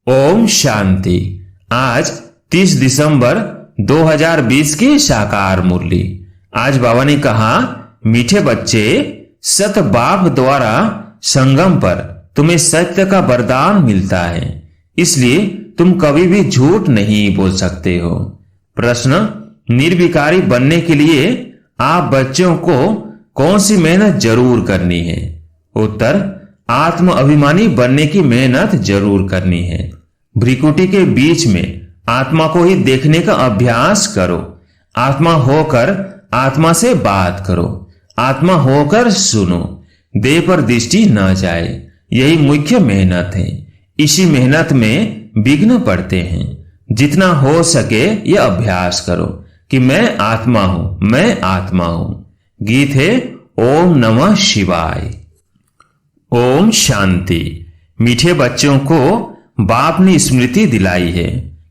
ओम शांति। आज 30 दिसंबर 2020 की साकार मुरली। आज बाबा ने कहा, मीठे बच्चे, सत बाप द्वारा संगम पर तुम्हें सत्य का वरदान मिलता है, इसलिए तुम कभी भी झूठ नहीं बोल सकते हो। प्रश्न, निर्विकारी बनने के लिए आप बच्चों को कौन सी मेहनत जरूर करनी है? उत्तर, आत्म अभिमानी बनने की मेहनत जरूर करनी है। भ्रिकुटी के बीच में आत्मा को ही देखने का अभ्यास करो। आत्मा होकर आत्मा से बात करो, आत्मा होकर सुनो, देह पर दृष्टि न जाए। यही मुख्य मेहनत है। इसी मेहनत में विघ्न पड़ते हैं। जितना हो सके यह अभ्यास करो कि मैं आत्मा हूं, मैं आत्मा हूं। गीत है ओम नमः शिवाय। ओम शांति। मीठे बच्चों को बाप ने स्मृति दिलाई है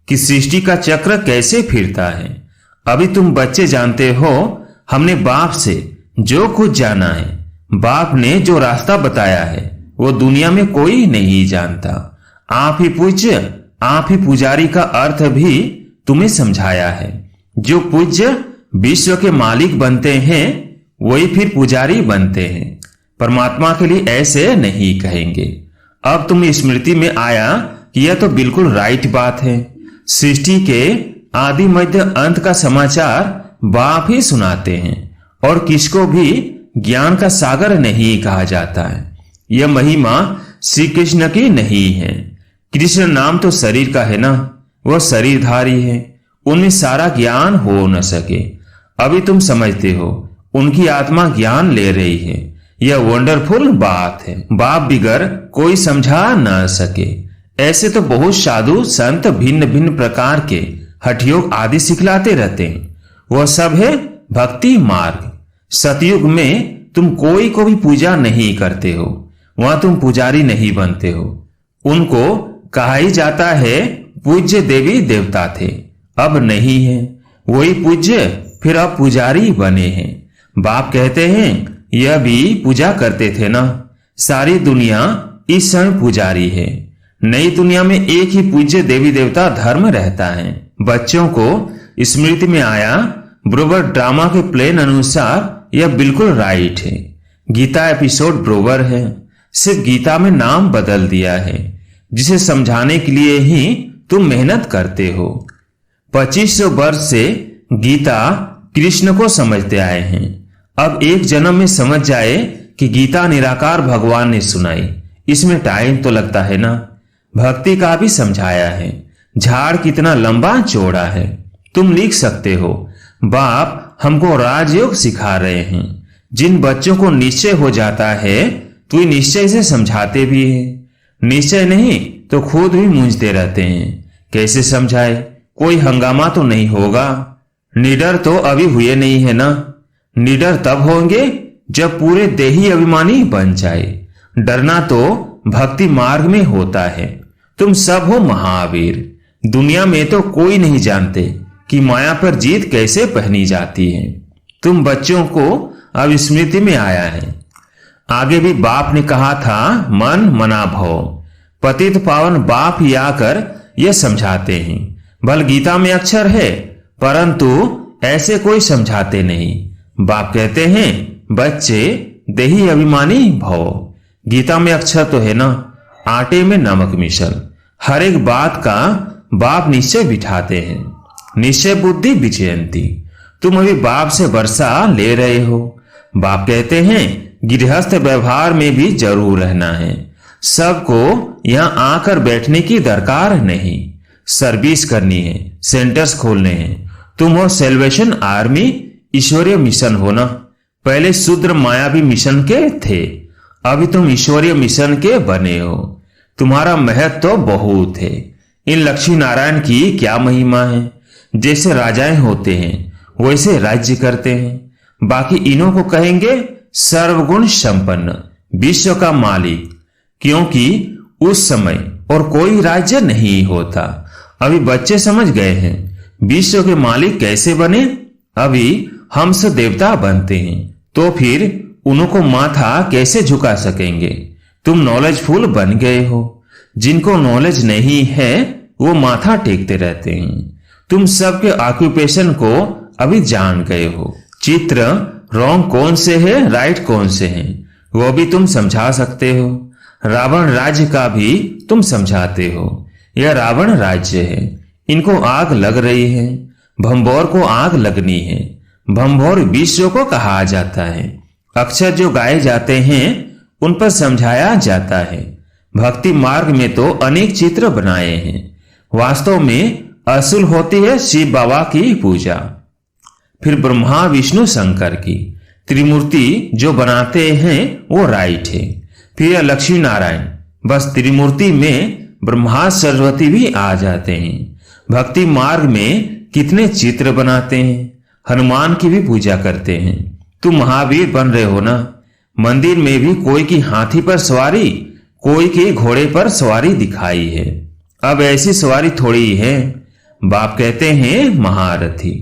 कि सृष्टि का चक्र कैसे फिरता है। अभी तुम बच्चे जानते हो, हमने बाप से जो कुछ जाना है, बाप ने जो रास्ता बताया है, वो दुनिया में कोई नहीं जानता। आप ही पूज्य, आप ही पुजारी का अर्थ भी तुम्हें समझाया है। जो पूज्य विश्व के मालिक बनते हैं, वही फिर पुजारी बनते हैं। परमात्मा के लिए ऐसे नहीं कहेंगे। अब तुम स्मृति में आया कि यह तो बिल्कुल राइट बात है। सृष्टि के आदि मध्य अंत का समाचार बाप ही सुनाते हैं, और किसको भी ज्ञान का सागर नहीं कहा जाता है। यह महिमा श्री कृष्ण की नहीं है। कृष्ण नाम तो शरीर का है ना, वह शरीरधारी है, उनमें सारा ज्ञान हो न सके। अभी तुम समझते हो, उनकी आत्मा ज्ञान ले रही है। यह वंडरफुल बात है। बाप बिगर कोई समझा न सके। ऐसे तो बहुत साधु संत भिन्न भिन्न प्रकार के हठयोग आदि सिखलाते रहते हैं। वह सब है भक्ति मार्ग। सतयुग में तुम कोई को भी पूजा नहीं करते हो, वहां तुम पुजारी नहीं बनते हो। उनको कहा ही जाता है पूज्य देवी देवता थे, अब नहीं है। वही पूज्य फिर अब पुजारी बने हैं। बाप कहते हैं, यह भी पूजा करते थे ना। सारी दुनिया इस समय पुजारी है। नई दुनिया में एक ही पूज्य देवी देवता धर्म रहता है। बच्चों को स्मृति में आया, ब्रोवर ड्रामा के प्लान अनुसार यह बिल्कुल राइट है। गीता एपिसोड ब्रोवर है, सिर्फ गीता में नाम बदल दिया है, जिसे समझाने के लिए ही तुम मेहनत करते हो। 2500 वर्ष से गीता कृष्ण को समझते आए हैं। अब एक जन्म में समझ जाए कि गीता निराकार भगवान ने सुनाई, इसमें टाइम तो लगता है ना। भक्ति का भी समझाया है, झाड़ कितना लंबा चौड़ा है। तुम लिख सकते हो, बाप हमको राजयोग सिखा रहे हैं। जिन बच्चों को निश्चय हो जाता है, तो निश्चय से समझाते भी है। निश्चय नहीं तो खुद भी मूंझते रहते हैं, कैसे समझाए। कोई हंगामा तो नहीं होगा। निडर तो अभी हुए नहीं है ना। निडर तब होंगे जब पूरे देही अभिमानी बन जाए। डरना तो भक्ति मार्ग में होता है। तुम सब हो महावीर। दुनिया में तो कोई नहीं जानते कि माया पर जीत कैसे पहनी जाती है। तुम बच्चों को अब स्मृति में आया है। आगे भी बाप ने कहा था, मन मना भव। पतित पावन बाप ही आकर यह समझाते हैं। भल गीता में अक्षर है, परंतु ऐसे कोई समझाते नहीं। बाप कहते हैं, बच्चे देही अभिमानी भव। गीता में अक्षर तो है ना, आटे में नमक मिसल। हर एक बात का बाप निश्चय बिठाते हैं। निश्चय बुद्धि विजयंती। तुम अभी बाप से वर्षा ले रहे हो। बाप कहते हैं, गृहस्थ व्यवहार में भी जरूर रहना है। सबको यहां आकर बैठने की दरकार नहीं। सर्विस करनी है, सेंटर्स खोलने हैं। तुम हो सेल्वेशन आर्मी, ईश्वरीय मिशन हो ना। पहले शूद्र मायावी मिशन के थे, अभी तुम ईश्वरीय मिशन के बने हो। तुम्हारा महत्व तो बहुत है। इन लक्ष्मी नारायण की क्या महिमा है। जैसे राजाएं होते हैं वैसे राज्य करते हैं। बाकी इन्हों को कहेंगे सर्वगुण संपन्न, विश्व का मालिक, क्योंकि उस समय और कोई राज्य नहीं होता। अभी बच्चे समझ गए हैं विश्व के मालिक कैसे बने। अभी हंस देवता बनते हैं, तो फिर उनको माथा कैसे झुका सकेंगे। तुम नॉलेजफुल बन गए हो। जिनको नॉलेज नहीं है वो माथा टेकते रहते हैं। तुम सबके ऑक्यूपेशन को अभी जान गए हो। चित्र रॉन्ग कौन से है, राइट कौन से हैं, वो भी तुम समझा सकते हो। रावण राज्य का भी तुम समझाते हो। यह रावण राज्य है, इनको आग लग रही है, भंभौर को आग लगनी है। भंभौर विश्व को कहा जाता है। अक्षर जो गाए जाते हैं उन पर समझाया जाता है। भक्ति मार्ग में तो अनेक चित्र बनाए हैं। वास्तव में असूल होती है शिव बाबा की पूजा, फिर ब्रह्मा विष्णु शंकर की। त्रिमूर्ति जो बनाते हैं वो राइट है। फिर लक्ष्मी नारायण, बस त्रिमूर्ति में ब्रह्मा सरस्वती भी आ जाते हैं। भक्ति मार्ग में कितने चित्र बनाते हैं। हनुमान की भी पूजा करते हैं। तुम महावीर बन रहे हो ना। मंदिर में भी कोई की हाथी पर सवारी, कोई की घोड़े पर सवारी दिखाई है। अब ऐसी सवारी थोड़ी है। बाप कहते हैं महारथी।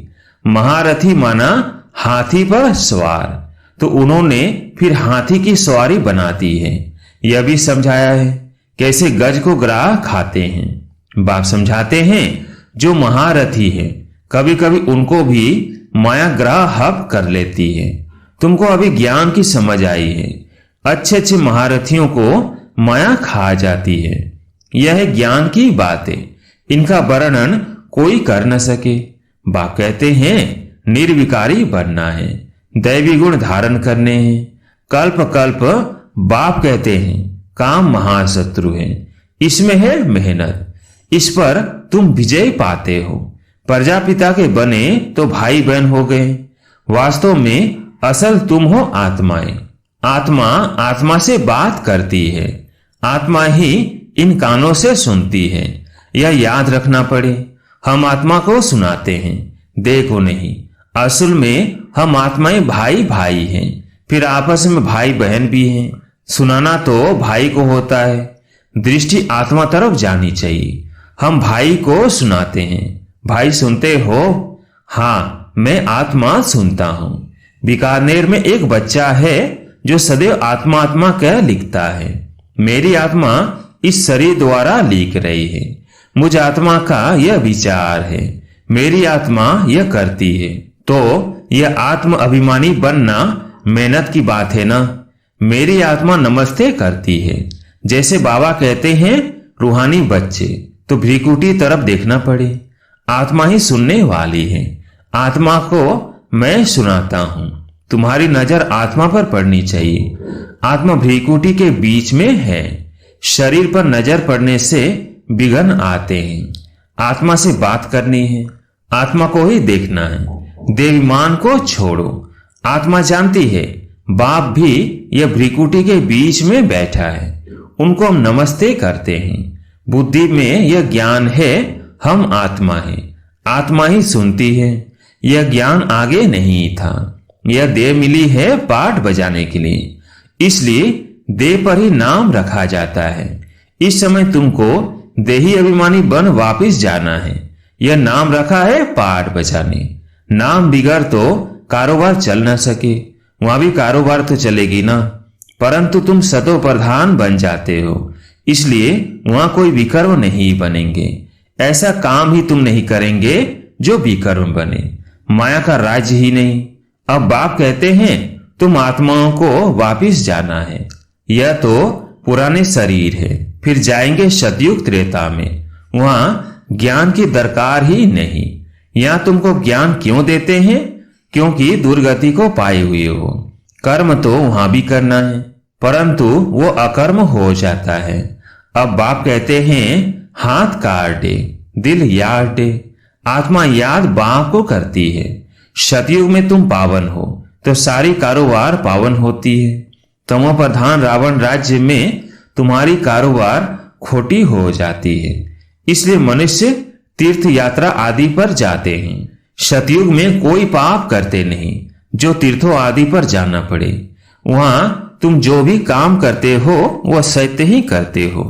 महारथी माना हाथी पर सवार, तो उन्होंने फिर हाथी की सवारी बना दी है। यह भी समझाया है कैसे गज को ग्राह खाते हैं। बाप समझाते हैं जो महारथी है कभी कभी उनको भी माया ग्राह हब कर लेती है। तुमको अभी ज्ञान की समझ आई है। अच्छे अच्छे महारथियों को माया खा जाती है। यह ज्ञान की बात है, इनका वर्णन कोई कर न सके। बाप कहते हैं निर्विकारी बनना है, दैवी गुण धारण करने हैं। कल्प कल्प बाप कहते हैं काम महाशत्रु है, इसमें है मेहनत, इस पर तुम विजय पाते हो। प्रजापिता के बने तो भाई बहन हो गए। वास्तव में असल तुम हो आत्माएं। आत्मा आत्मा से बात करती है, आत्मा ही इन कानों से सुनती है। यह याद रखना पड़े। हम आत्मा को सुनाते हैं, देह को नहीं। असल में हम आत्माएं भाई भाई हैं, फिर आपस में भाई बहन भी हैं। सुनाना तो भाई को होता है, दृष्टि आत्मा तरफ जानी चाहिए। हम भाई को सुनाते हैं। भाई सुनते हो? हाँ, मैं आत्मा सुनता हूं। बीकानेर में एक बच्चा है जो सदैव आत्मा आत्मा कह लिखता है। मेरी आत्मा इस शरीर द्वारा लिख रही है। मुझ आत्मा का यह विचार है, मेरी आत्मा यह करती है। तो यह आत्म अभिमानी बनना मेहनत की बात है ना। मेरी आत्मा नमस्ते करती है। जैसे बाबा कहते हैं रूहानी बच्चे, तो भ्रिकुटी तरफ देखना पड़े। आत्मा ही सुनने वाली है। आत्मा को मैं सुनाता हूं। तुम्हारी नजर आत्मा पर पड़नी चाहिए। आत्मा भ्रिकुटी के बीच में है। शरीर पर नजर पड़ने से विघ्न आते हैं। आत्मा से बात करनी है, आत्मा को ही देखना है। देवीमान को छोड़ो। आत्मा जानती है बाप भी यह भ्रिकुटी के बीच में बैठा है, उनको हम नमस्ते करते हैं। बुद्धि में यह ज्ञान है हम आत्मा है, आत्मा ही सुनती है। यह ज्ञान आगे नहीं था। यह देह मिली है पाठ बजाने के लिए, इसलिए देह पर ही नाम रखा जाता है। इस समय तुमको देही अभिमानी बन वापिस जाना है। यह नाम रखा है पाठ बजाने। नाम बिगड़ तो कारोबार चल न सके। वहां भी कारोबार तो चलेगी ना, परंतु तुम सतो प्रधान बन जाते हो, इसलिए वहां कोई विकर्म नहीं बनेंगे। ऐसा काम ही तुम नहीं करेंगे जो विकर्म बने। माया का राज्य ही नहीं। अब बाप कहते हैं तुम आत्माओं को वापिस जाना है। यह तो पुराने शरीर है, फिर जाएंगे सतयुग त्रेता में। वहां ज्ञान की दरकार ही नहीं। यहां तुमको ज्ञान क्यों देते हैं? क्योंकि दुर्गति को पाए हुए हो। कर्म तो वहां भी करना है, परंतु वो अकर्म हो जाता है। अब बाप कहते हैं हाथ काटे, दिल याद दे। आत्मा याद बाप को करती है। सतयुग में तुम पावन हो तो सारी कारोबार पावन होती है। तमो प्रधान रावण राज्य में तुम्हारी कारोबार खोटी हो जाती है। इसलिए मनुष्य तीर्थ यात्रा आदि पर जाते हैं। सतयुग में कोई पाप करते नहीं जो तीर्थों आदि पर जाना पड़े। वहां तुम जो भी काम करते हो वह सत्य ही करते हो।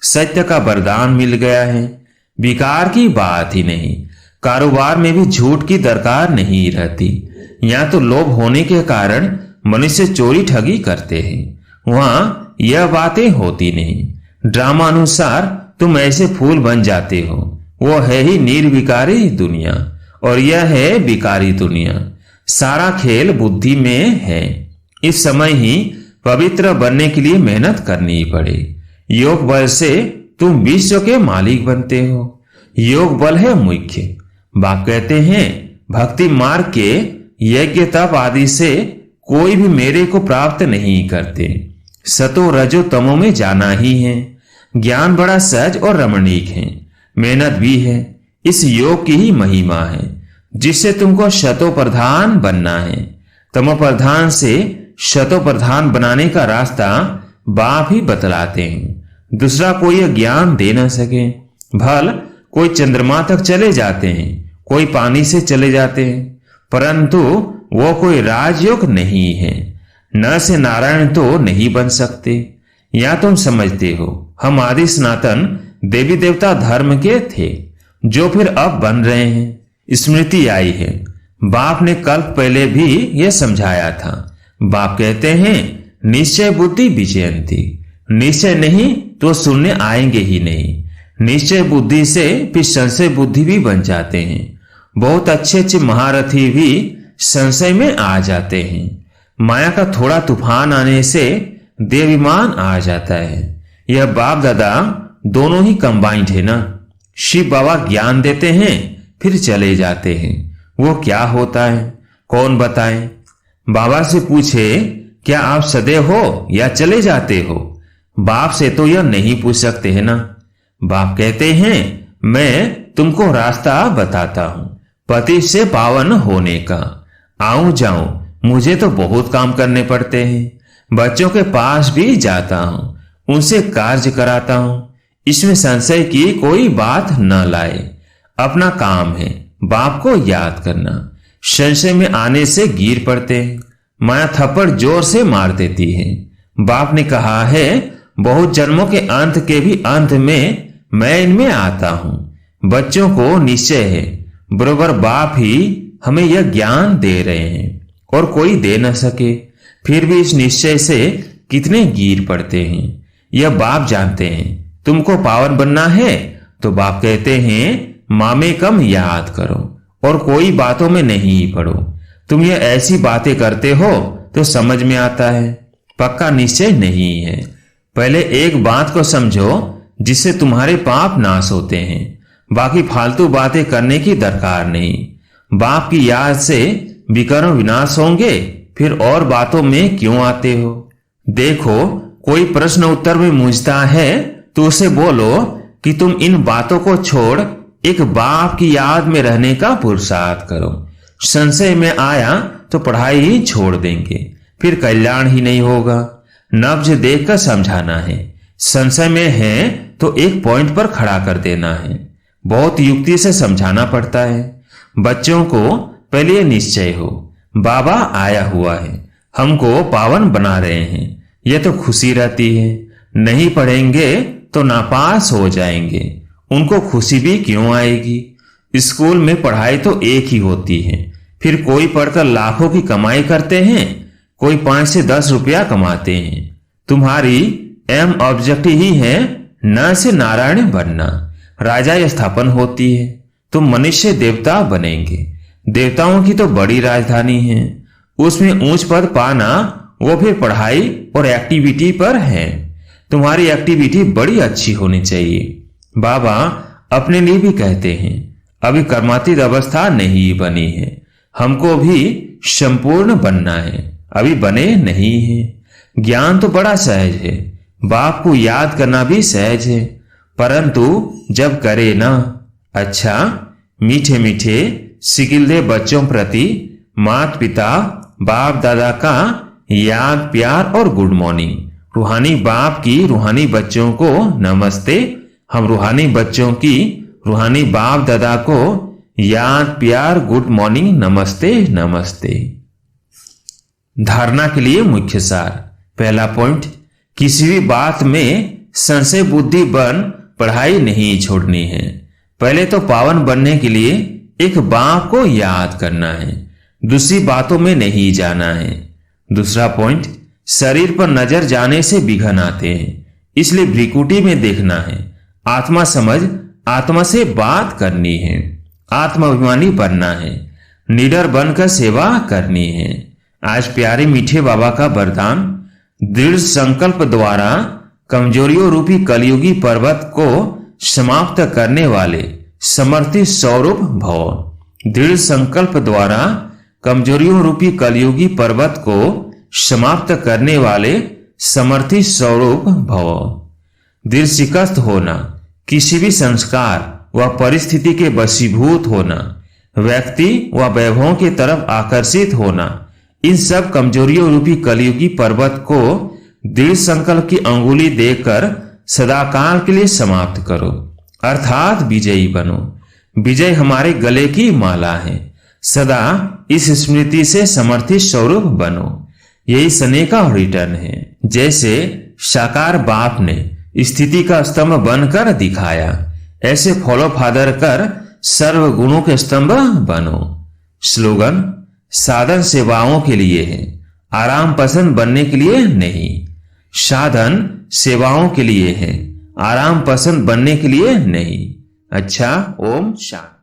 सत्य का वरदान मिल गया है। विकार की बात ही नहीं। कारोबार में भी झूठ की दरकार नहीं रहती। यहाँ तो लोभ होने के कारण मनुष्य चोरी ठगी करते हैं। वहां यह बातें होती नहीं। ड्रामा अनुसार तुम ऐसे फूल बन जाते हो। वो है ही निर्विकारी दुनिया और यह है विकारी दुनिया। सारा खेल बुद्धि में है। इस समय ही पवित्र बनने के लिए मेहनत करनी पड़े। योग बल से तुम विश्व के मालिक बनते हो। योग बल है मुख्य। बाप कहते हैं भक्ति मार्ग के यज्ञ तप आदि से कोई भी मेरे को प्राप्त नहीं करते। सतो रजो तमो में जाना ही है। ज्ञान बड़ा सहज और रमणीक है। मेहनत भी है। इस योग की ही महिमा है जिससे तुमको शतो प्रधान बनना है। तमो प्रधान से शतो प्रधान बनाने का रास्ता बाप ही बतलाते हैं। दूसरा कोई ज्ञान दे न सके। भल कोई चंद्रमा तक चले जाते हैं, कोई पानी से चले जाते हैं, परंतु वो कोई राजयोग नहीं है। न से नारायण तो नहीं बन सकते। या तुम समझते हो हम आदि सनातन देवी देवता धर्म के थे जो फिर अब बन रहे हैं। स्मृति आई है। बाप ने कल्प पहले भी यह समझाया था। बाप कहते हैं निश्चय बुद्धि विजयंती। निश्चय नहीं तो सुनने आएंगे ही नहीं। निश्चय बुद्धि से फिर संशय बुद्धि भी बन जाते हैं। बहुत अच्छे अच्छे महारथी भी संशय में आ जाते हैं। माया का थोड़ा तूफान आने से देवीमान आ जाता है। यह बाप दादा दोनों ही कंबाइंड है ना। शिव बाबा ज्ञान देते हैं फिर चले जाते हैं। वो क्या होता है कौन बताए। बाबा से पूछे क्या आप सदैव हो या चले जाते हो। बाप से तो यह नहीं पूछ सकते हैं ना। बाप कहते हैं मैं तुमको रास्ता बताता हूं पति से पावन होने का। आऊं जाऊं मुझे तो बहुत काम करने पड़ते हैं। बच्चों के पास भी जाता हूं, उनसे कार्य कराता हूं। इसमें संशय की कोई बात न लाए। अपना काम है बाप को याद करना। संशय में आने से गिर पड़ते हैं। माया थप्पड़ जोर से मार देती है। बाप ने कहा है बहुत जन्मों के अंत के भी अंत में मैं इनमें आता हूं। बच्चों को निश्चय है बरोबर बाप ही हमें यह ज्ञान दे रहे हैं और कोई दे न सके। फिर भी इस निश्चय से कितने गिर पड़ते हैं यह बाप जानते हैं। तुमको पावन बनना है तो बाप कहते हैं मामे कम याद करो और कोई बातों में नहीं पड़ो। तुम ये ऐसी बातें करते हो तो समझ में आता है पक्का निश्चय नहीं है। पहले एक बात को समझो जिससे तुम्हारे पाप नाश होते हैं। बाकी फालतू बातें करने की दरकार नहीं। बाप की याद से विकर्म विनाश होंगे फिर और बातों में क्यों आते हो। देखो कोई प्रश्न उत्तर में मूंझता है तो उसे बोलो कि तुम इन बातों को छोड़ एक बाप की याद में रहने का पुरुषार्थ करो। संशय में आया तो पढ़ाई ही छोड़ देंगे फिर कल्याण ही नहीं होगा। नब्ज देखकर समझाना है। संशय में है तो एक पॉइंट पर खड़ा कर देना है। बहुत युक्ति से समझाना पड़ता है। बच्चों को पहले निश्चय हो बाबा आया हुआ है हमको पावन बना रहे हैं। यह तो खुशी रहती है। नहीं पढ़ेंगे तो नापास हो जाएंगे। उनको खुशी भी क्यों आएगी। स्कूल में पढ़ाई तो एक ही होती है। फिर कोई पढ़कर लाखों की कमाई करते हैं, कोई 5 से 10 रुपया कमाते हैं। तुम्हारी एम ऑब्जेक्टिव ही है न से नारायण बनना। राजा स्थापन होती है। तुम मनुष्य देवता बनेंगे। देवताओं की तो बड़ी राजधानी है। उसमें ऊंच पद पाना वो फिर पढ़ाई और एक्टिविटी पर है। तुम्हारी एक्टिविटी बड़ी अच्छी होनी चाहिए। बाबा अपने लिए भी कहते हैं अभी कर्मातीत अवस्था नहीं बनी है। हमको भी संपूर्ण बनना है। अभी बने नहीं है। ज्ञान तो बड़ा सहज है। बाप को याद करना भी सहज है। परंतु जब करे ना अच्छा मीठे मीठे सिकिलदे बच्चों प्रति माता पिता बाप दादा का याद प्यार और गुड मॉर्निंग। रूहानी बाप की रूहानी बच्चों को नमस्ते। हम रूहानी बच्चों की रूहानी बाप दादा को याद प्यार गुड मॉर्निंग नमस्ते नमस्ते। धारणा के लिए मुख्य सार। पहला पॉइंट किसी भी बात में संशय बुद्धि बन पढ़ाई नहीं छोड़नी है। पहले तो पावन बनने के लिए एक बाप को याद करना है। दूसरी बातों में नहीं जाना है। दूसरा पॉइंट शरीर पर नजर जाने से विघन आते हैं इसलिए भ्रिकुटी में देखना है। आत्मा समझ आत्मा से बात करनी है। आत्माभिमानी बनना है। निडर बनकर सेवा करनी है। आज प्यारे मीठे बाबा का वरदान, दृढ़ संकल्प द्वारा कमजोरियों रूपी कलयुगी पर्वत को समाप्त करने वाले समर्थित स्वरूप भव। दृढ़ संकल्प द्वारा कमजोरियों रूपी कलयुगी पर्वत को समाप्त करने वाले समर्थित स्वरूप भव। दृढ़ शिकस्त होना, किसी भी संस्कार व परिस्थिति के वशीभूत होना, व्यक्ति व वैभवों की तरफ आकर्षित होना, इन सब कमजोरियों रूपी कलयुगी पर्वत को दृढ़ संकल्प की अंगुली देकर सदाकाल के लिए समाप्त करो, अर्थात विजयी बनो। विजय हमारे गले की माला है। सदा इस स्मृति से समर्थित स्वरूप बनो। यही स्नेह का रिटर्न है। जैसे साकार बाप ने स्थिति का स्तंभ बनकर दिखाया, ऐसे फॉलो फादर कर सर्व गुणों के स्तंभ बनो। स्लोगन, साधन सेवाओं के लिए है, आराम पसंद बनने के लिए नहीं। साधन सेवाओं के लिए है, आराम पसंद बनने के लिए नहीं। अच्छा, ओम शांति।